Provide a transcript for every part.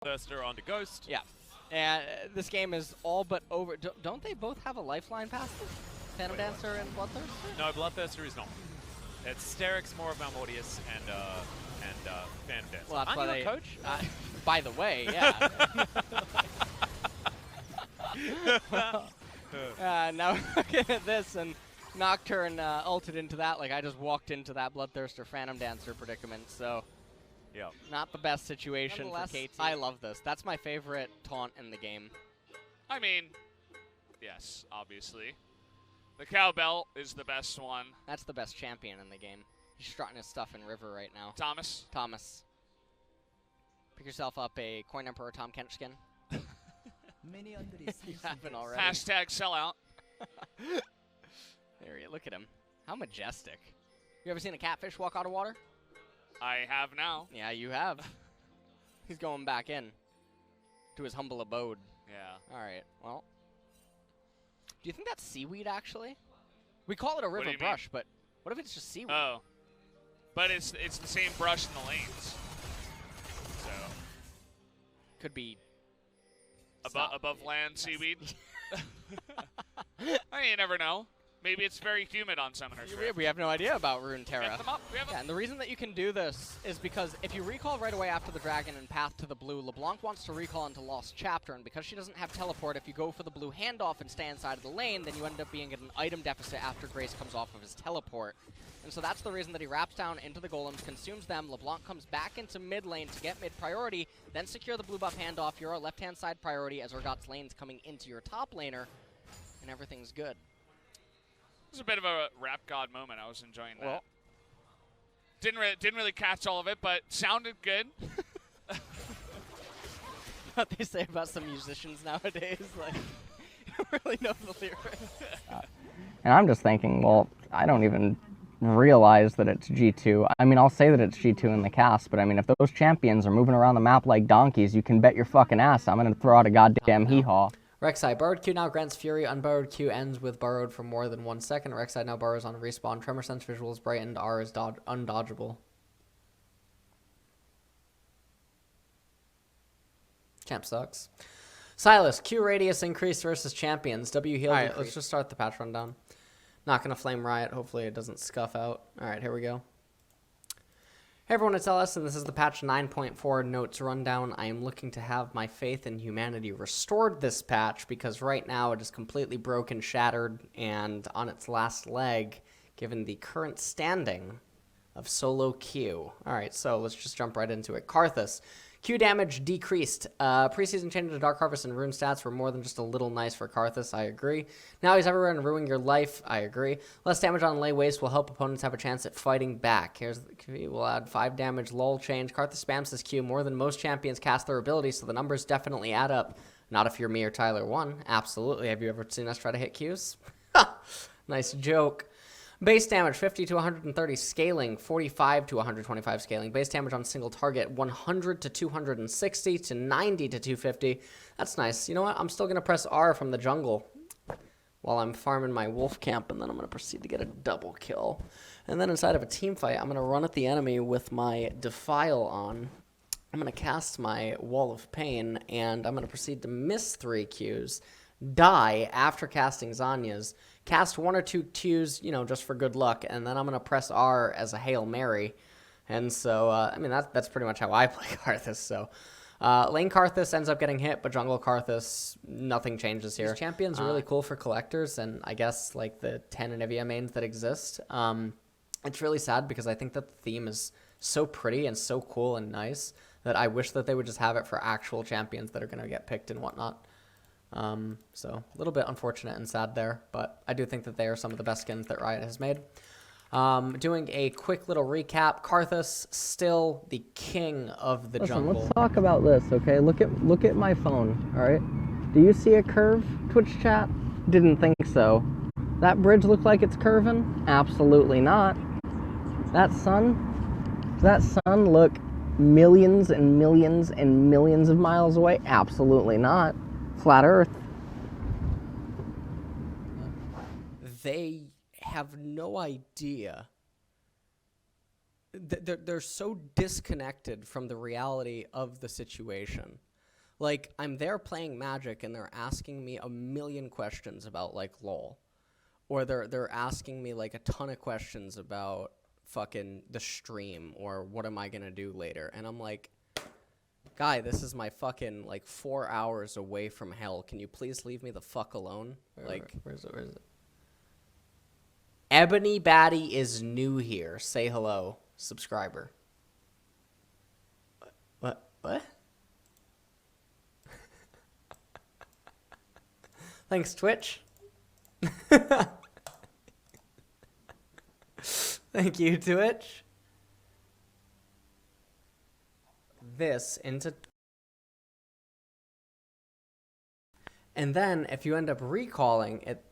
Bloodthirster onto Ghost. Yeah. And this game is all but over. Don't they both have a lifeline passive? Phantom Dancer and Bloodthirster? No, Bloodthirster is not. It's Sterix, more of Malmortius, and Phantom Dancer. Well, that's why Aren't you a coach? By the way, yeah. Now looking at this, and Nocturne ulted into that like I just walked into that Bloodthirster Phantom Dancer predicament, so yeah, not the best situation for KT. I love this. That's my favorite taunt in the game. I mean, yes, obviously. The cowbell is the best one. That's the best champion in the game. He's strutting his stuff in River right now. Thomas. Pick yourself up a Coin Emperor Tom Kench skin. You haven't already. Hashtag sellout. There you look at him. How majestic. You ever seen a catfish walk out of water? I have now. Yeah, you have. He's going back in to his humble abode. Yeah. All right, well. Do you think that's seaweed, actually? We call it a river mean? brush, but what if it's just seaweed? Oh. But it's the same brush in the lanes. So. Could be above land seaweed. I mean, you never know. Maybe it's very humid on Summoner's Rift. We have no idea about Rune Terra. Get them up. Yeah, and the reason that you can do this is because if you recall right away after the dragon and path to the blue, LeBlanc wants to recall into Lost Chapter, and because she doesn't have teleport, if you go for the blue handoff and stay inside of the lane, then you end up being at an item deficit after Grace comes off of his teleport. And so that's the reason that he wraps down into the golems, consumes them, LeBlanc comes back into mid lane to get mid priority, then secure the blue buff handoff, you're a left-hand side priority as Urgot's lane's coming into your top laner, and everything's good. It was a bit of a rap god moment. I was enjoying that. Well, didn't really catch all of it, but sounded good. What they say about some musicians nowadays, like, you don't really know the lyrics. And I'm just thinking, well, I don't even realize that it's G2. I mean, I'll say that it's G2 in the cast, but I mean, if those champions are moving around the map like donkeys, you can bet your fucking ass I'm going to throw out a goddamn hee-haw. Rek'Sai, borrowed Q now grants Fury. Unborrowed Q ends with borrowed for more than 1 second. Rek'Sai now borrows on respawn. Tremor Sense visuals brightened. R is undodgeable. Champ sucks. Silas, Q radius increased versus champions. W heal decreased. Let's just start the patch rundown. Not going to flame riot. Hopefully it doesn't scuff out. All right, here we go. Hey everyone, it's LS, and this is the patch 9.4 notes rundown. I am looking to have my faith in humanity restored this patch because right now it is completely broken, shattered, and on its last leg, given the current standing of solo Q. Alright, so let's just jump right into it. Karthus. Q damage decreased. Preseason changes to Dark Harvest and Rune stats were more than just a little nice for Karthus, I agree. Now he's everywhere and ruining your life, I agree. Less damage on lay waste will help opponents have a chance at fighting back. Here's the Q, we'll add 5 damage, lull change. Karthus spams this Q more than most champions cast their abilities, so the numbers definitely add up. Not if you're me or Tyler 1. Absolutely. Have you ever seen us try to hit Qs? Nice joke. Base damage, 50 to 130 scaling, 45 to 125 scaling. Base damage on single target, 100 to 260 to 90 to 250. That's nice. You know what? I'm still going to press R from the jungle while I'm farming my wolf camp, and then I'm going to proceed to get a double kill. And then inside of a team fight, I'm going to run at the enemy with my Defile on. I'm going to cast my Wall of Pain, and I'm going to proceed to miss 3 Qs, die after casting Zanya's, cast 1 or 2 Qs, you know, just for good luck, and then I'm going to press R as a Hail Mary. And so, I mean, that's pretty much how I play Karthus. So, lane Karthus ends up getting hit, but jungle Karthus, nothing changes here. These champions are really cool for collectors, and I guess, like, the 10 Anivia mains that exist. It's really sad because I think that the theme is so pretty and so cool and nice that I wish that they would just have it for actual champions that are going to get picked and whatnot. So a little bit unfortunate and sad there, but I do think that they are some of the best skins that Riot has made. Doing a quick little recap. Karthus, still the king of the jungle. Let's talk about this, okay? Look at my phone, all right? Do you see a curve, Twitch chat? Didn't think so. That bridge look like it's curving? Absolutely not. Does that sun look millions and millions and millions of miles away? Absolutely not. Flat Earth. They have no idea. They're so disconnected from the reality of the situation Like, I'm there playing Magic, and they're asking me a million questions about, like, LOL. Or they're asking me, like, a ton of questions about fucking the stream, or what am I gonna do later. And I'm like, guy, this is my fucking, like, 4 hours away from hell. Can you please leave me the fuck alone? Like, where is it? Ebony Batty is new here. Say hello, subscriber. What? Thanks, Twitch. Thank you, Twitch. This into... And then, if you end up recalling it,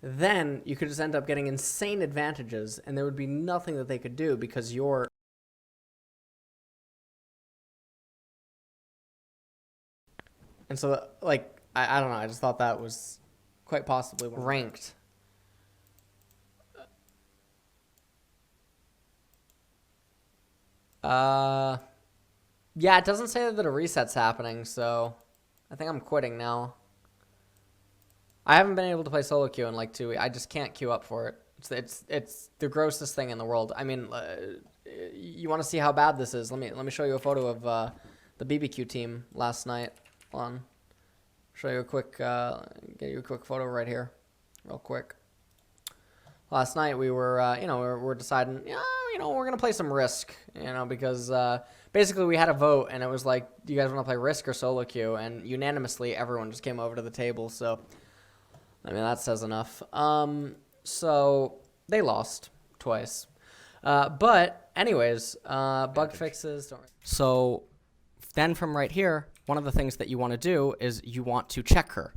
then you could just end up getting insane advantages, and there would be nothing that they could do because you're... And so, like, I don't know, I just thought that was quite possibly ranked. Yeah, it doesn't say that a reset's happening, so I think I'm quitting now. I haven't been able to play solo queue in like 2 weeks. I just can't queue up for it. It's the grossest thing in the world. I mean, you want to see how bad this is? Let me show you a photo of the BBQ team last night. Hold on, show you a quick get you a quick photo right here, real quick. Last night we were we're deciding, we're gonna play some Risk, because basically we had a vote and it was like, do you guys want to play Risk or solo queue? And unanimously everyone just came over to the table. So I mean, that says enough. So they lost twice. But anyways, bug fixes. So then from right here, one of the things that you want to do is you want to check her.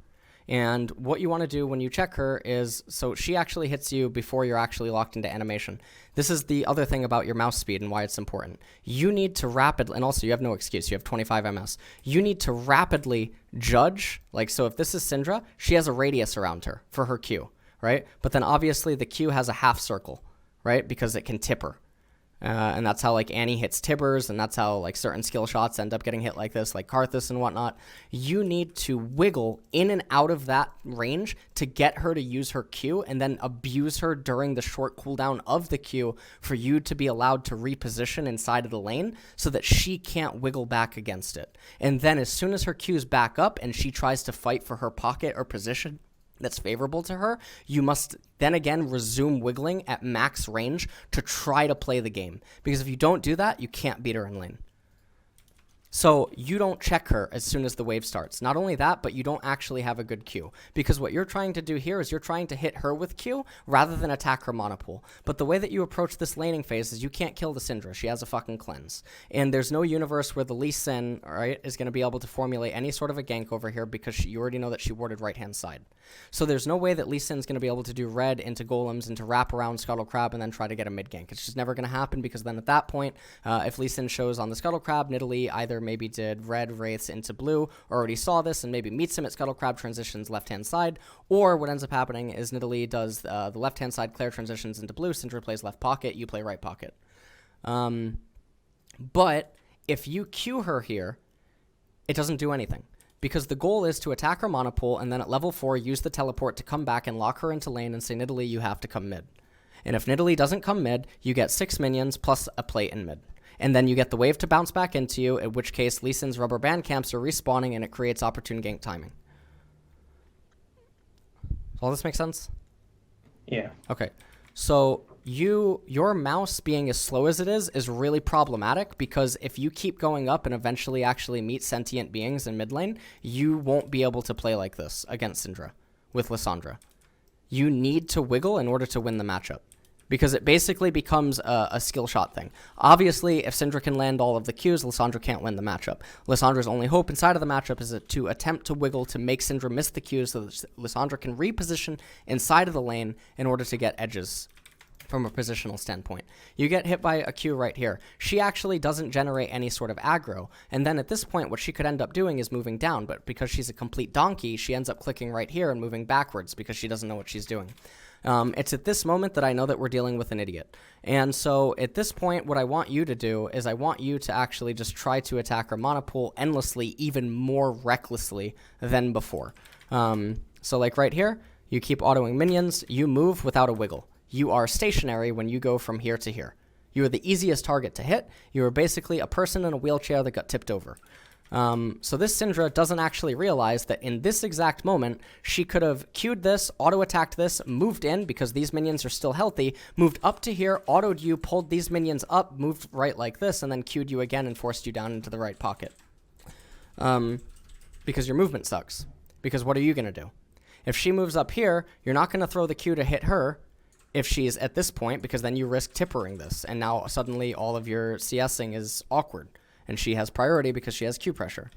And what you want to do when you check her is, so she actually hits you before you're actually locked into animation. This is the other thing about your mouse speed and why it's important. You need to rapidly, and also you have no excuse, you have 25 ms. You need to rapidly judge, like, so if this is Syndra, she has a radius around her for her Q, right? But then obviously the Q has a half circle, right? Because it can tip her. And that's how, like, Annie hits Tibbers, and that's how, like, certain skill shots end up getting hit like this, like Karthus and whatnot. You need to wiggle in and out of that range to get her to use her Q, and then abuse her during the short cooldown of the Q for you to be allowed to reposition inside of the lane so that she can't wiggle back against it. And then as soon as her Q's back up and she tries to fight for her pocket or position that's favorable to her, you must then again resume wiggling at max range to try to play the game. Because if you don't do that, you can't beat her in lane. So you don't check her as soon as the wave starts. Not only that, but you don't actually have a good Q. Because what you're trying to do here is you're trying to hit her with Q rather than attack her monopool. But the way that you approach this laning phase is you can't kill the Syndra. She has a fucking cleanse. And there's no universe where the Lee Sin, right, is going to be able to formulate any sort of a gank over here because you already know that she warded right-hand side. So there's no way that Lee Sin's going to be able to do red into golems and to wrap around Scuttle Crab and then try to get a mid gank. It's just never going to happen because then at that point, if Lee Sin shows on the Scuttle Crab, Nidalee either maybe did red wraiths into blue or already saw this and maybe meets him at Scuttle Crab, transitions left-hand side, or what ends up happening is Nidalee does the left-hand side, Claire transitions into blue, Syndra plays left pocket, you play right pocket. But if you Q her here, it doesn't do anything. Because the goal is to attack her monopool and then at level 4 use the teleport to come back and lock her into lane and say, Nidalee, you have to come mid. And if Nidalee doesn't come mid, you get 6 minions plus a plate in mid. And then you get the wave to bounce back into you, in which case Lee Sin's rubber band camps are respawning and it creates opportune gank timing. Does all this make sense? Yeah. Okay. So your mouse being as slow as it is really problematic because if you keep going up and eventually actually meet sentient beings in mid lane, you won't be able to play like this against Syndra with Lissandra. You need to wiggle in order to win the matchup because it basically becomes a skill shot thing. Obviously, if Syndra can land all of the Qs, Lissandra can't win the matchup. Lissandra's only hope inside of the matchup is to attempt to wiggle to make Syndra miss the Qs so that Lissandra can reposition inside of the lane in order to get edges from a positional standpoint. You get hit by a Q right here. She actually doesn't generate any sort of aggro, and then at this point what she could end up doing is moving down, but because she's a complete donkey, she ends up clicking right here and moving backwards because she doesn't know what she's doing. It's at this moment that I know that we're dealing with an idiot. And so at this point, what I want you to do is I want you to actually just try to attack her mana pool endlessly, even more recklessly than before. So like right here, you keep autoing minions, you move without a wiggle. You are stationary when you go from here to here. You are the easiest target to hit. You are basically a person in a wheelchair that got tipped over. So this Syndra doesn't actually realize that in this exact moment, she could have queued this, auto-attacked this, moved in because these minions are still healthy, moved up to here, autoed you, pulled these minions up, moved right like this, and then queued you again and forced you down into the right pocket. Because your movement sucks. Because what are you going to do? If she moves up here, you're not going to throw the Q to hit her if she's at this point, because then you risk tippering this, and now suddenly all of your CSing is awkward. And she has priority because she has Q pressure.